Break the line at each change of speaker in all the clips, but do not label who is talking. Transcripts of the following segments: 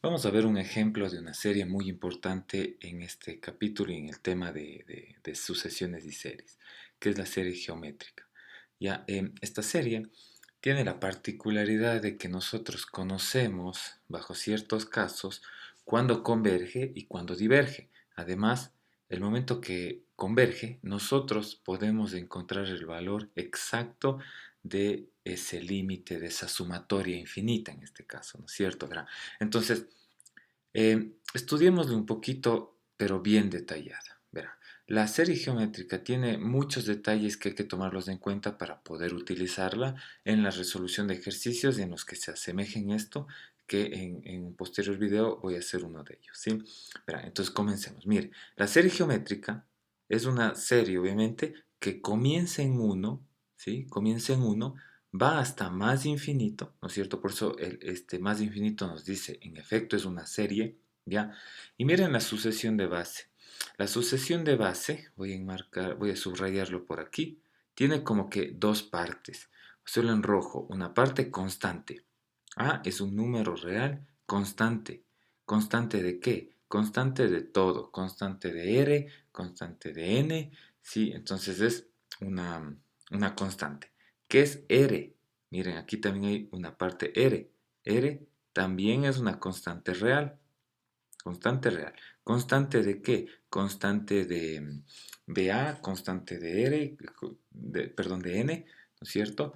Vamos a ver un ejemplo de una serie muy importante en este capítulo y en el tema de sucesiones y series, que es la serie geométrica. Ya, esta serie tiene la particularidad de que nosotros conocemos, bajo ciertos casos, cuándo converge y cuándo diverge. Además, el momento que converge, nosotros podemos encontrar el valor exacto de ese límite, de esa sumatoria infinita en este caso, ¿no es cierto? ¿Verdad? Entonces, estudiémoslo un poquito, pero bien detallada. Verá, la serie geométrica tiene muchos detalles que hay que tomarlos en cuenta para poder utilizarla en la resolución de ejercicios en los que se asemejen esto, que en un posterior video voy a hacer uno de ellos, ¿sí? Verá, entonces comencemos. Mire, la serie geométrica es una serie, obviamente, que comienza en uno, ¿sí? Comienza en uno, va hasta más infinito, ¿no es cierto? Por eso este más infinito nos dice, en efecto, es una serie, ¿ya? Y miren la sucesión de base. La sucesión de base, voy a subrayarlo por aquí, tiene como que dos partes. Solo en rojo, una parte constante. A es un número real constante. ¿Constante de qué? Constante de todo. Constante de R, constante de N, ¿sí? Entonces es una constante. ¿Qué es R? Miren, aquí también hay una parte R. R también es una constante real. Constante real. ¿Constante de qué? Constante de A, constante de R, perdón, de N, ¿no es cierto?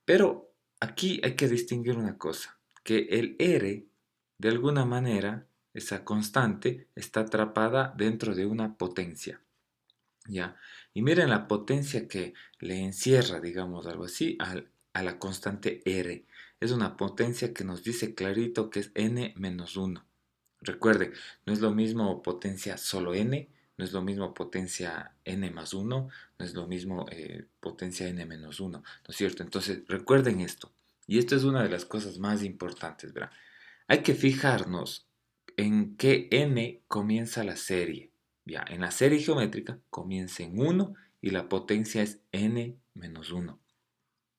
Pero aquí hay que distinguir una cosa, que el R, de alguna manera, esa constante, está atrapada dentro de una potencia. ¿Ya? Y miren la potencia que le encierra, digamos, algo así, a la constante R. Es una potencia que nos dice clarito que es n menos 1. Recuerden, no es lo mismo potencia solo n, no es lo mismo potencia n más 1, no es lo mismo potencia n menos 1, ¿no es cierto? Entonces, recuerden esto. Y esto es una de las cosas más importantes, ¿verdad? Hay que fijarnos en qué n comienza la serie. Ya, en la serie geométrica comienza en 1 y la potencia es n menos 1.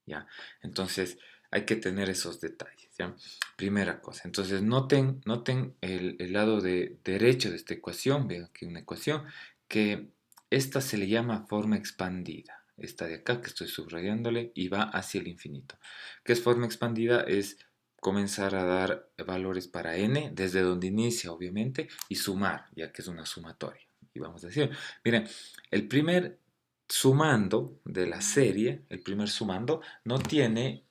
¿Ya? Entonces hay que tener esos detalles, ¿ya? Primera cosa. Entonces noten el lado derecho de esta ecuación, vean que una ecuación, que esta se le llama forma expandida. Esta de acá que estoy subrayándole y va hacia el infinito. ¿Qué es forma expandida? Es comenzar a dar valores para n, desde donde inicia obviamente, y sumar, ya que es una sumatoria. Y vamos a decir, miren, el primer sumando de la serie, el primer sumando, no tiene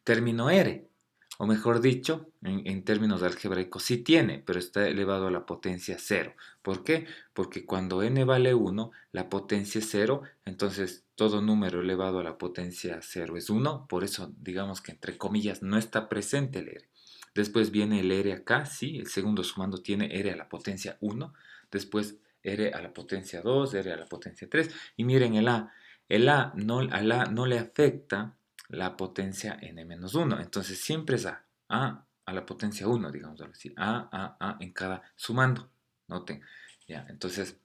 término R, o mejor dicho, en términos algebraicos sí tiene, pero está elevado a la potencia 0. ¿Por qué? Porque cuando n vale 1, la potencia es 0, entonces todo número elevado a la potencia 0 es 1, por eso digamos que entre comillas no está presente el R. Después viene el R acá, sí, el segundo sumando tiene R a la potencia 1, después R a la potencia 2, R a la potencia 3, y miren el A. Al A no le afecta la potencia n-1. Entonces siempre es A. A la potencia 1, digamos así. A en cada sumando. Noten. Ya, entonces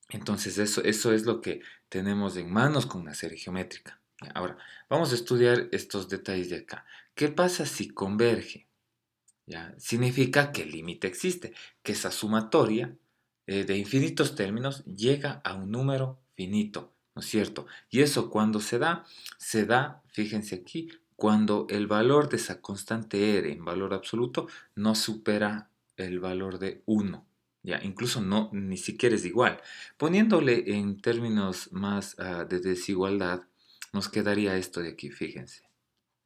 eso es lo que tenemos en manos con una serie geométrica. Ya, ahora, vamos a estudiar estos detalles de acá. ¿Qué pasa si converge? ¿Ya? Significa que el límite existe, que esa sumatoria de infinitos términos llega a un número finito, ¿no es cierto? Y eso cuando se da, fíjense aquí, cuando el valor de esa constante R en valor absoluto no supera el valor de 1. Ya, incluso no, ni siquiera es igual. Poniéndole en términos más de desigualdad, nos quedaría esto de aquí, fíjense.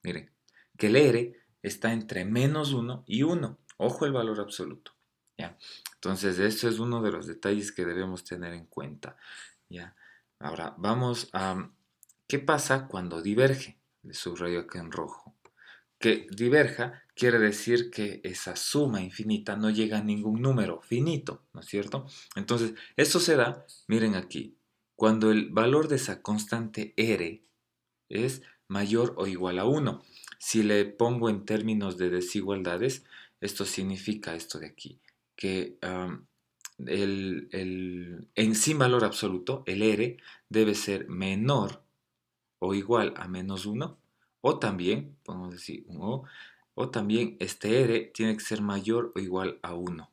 Miren, que el R está entre menos 1 y 1. Ojo el valor absoluto. ¿Ya? Entonces, eso es uno de los detalles que debemos tener en cuenta. ¿Ya? Ahora, vamos a... ¿Qué pasa cuando diverge? Le subrayo acá en rojo. Que diverja quiere decir que esa suma infinita no llega a ningún número finito, ¿no es cierto? Entonces, eso se da, miren aquí, cuando el valor de esa constante R es mayor o igual a 1. Si le pongo en términos de desigualdades, esto significa esto de aquí, que sin valor absoluto, el R debe ser menor o igual a menos 1, o también, podemos decir un O, O también este R tiene que ser mayor o igual a 1.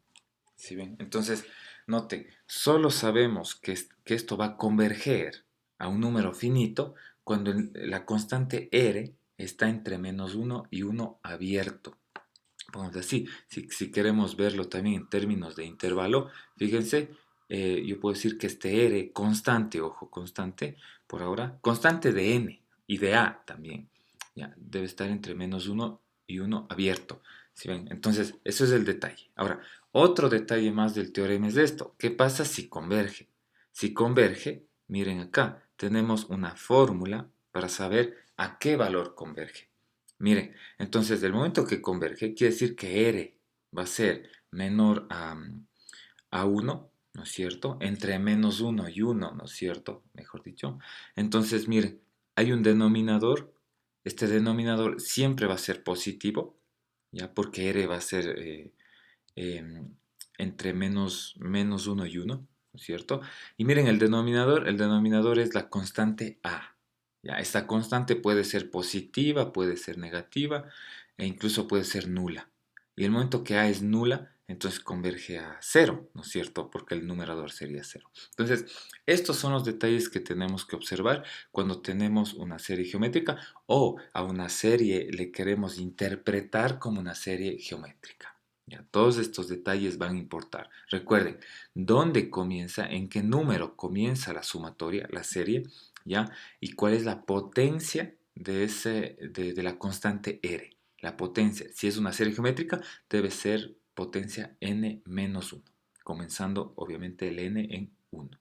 ¿Sí ven? Entonces, noten, solo sabemos que esto va a converger a un número finito cuando la constante R está entre -1 y 1 abierto. Pongamos así, si queremos verlo también en términos de intervalo, fíjense, yo puedo decir que este R constante, ojo, constante, por ahora, constante de n y de a también, ya, debe estar entre -1 y 1 abierto. ¿Sí ven? Entonces, eso es el detalle. Ahora, otro detalle más del teorema es esto. ¿Qué pasa si converge? Si converge, miren acá, tenemos una fórmula para saber a qué valor converge. Miren, entonces del momento que converge, quiere decir que R va a ser menor a 1, ¿no es cierto? Entre -1 y 1, ¿no es cierto? Mejor dicho. Entonces, miren, hay un denominador. Este denominador siempre va a ser positivo, ¿ya? Porque R va a ser em, entre -1 y 1, ¿no es cierto? Y miren, el denominador es la constante A. ¿Ya? Esta constante puede ser positiva, puede ser negativa e incluso puede ser nula. Y el momento que A es nula, entonces converge a cero, ¿no es cierto? Porque el numerador sería cero. Entonces, estos son los detalles que tenemos que observar cuando tenemos una serie geométrica o a una serie le queremos interpretar como una serie geométrica. Ya, todos estos detalles van a importar. Recuerden, dónde comienza, en qué número comienza la sumatoria, la serie, ¿ya? Y cuál es la potencia de la constante R. La potencia, si es una serie geométrica, debe ser potencia n menos 1, comenzando obviamente el n en 1.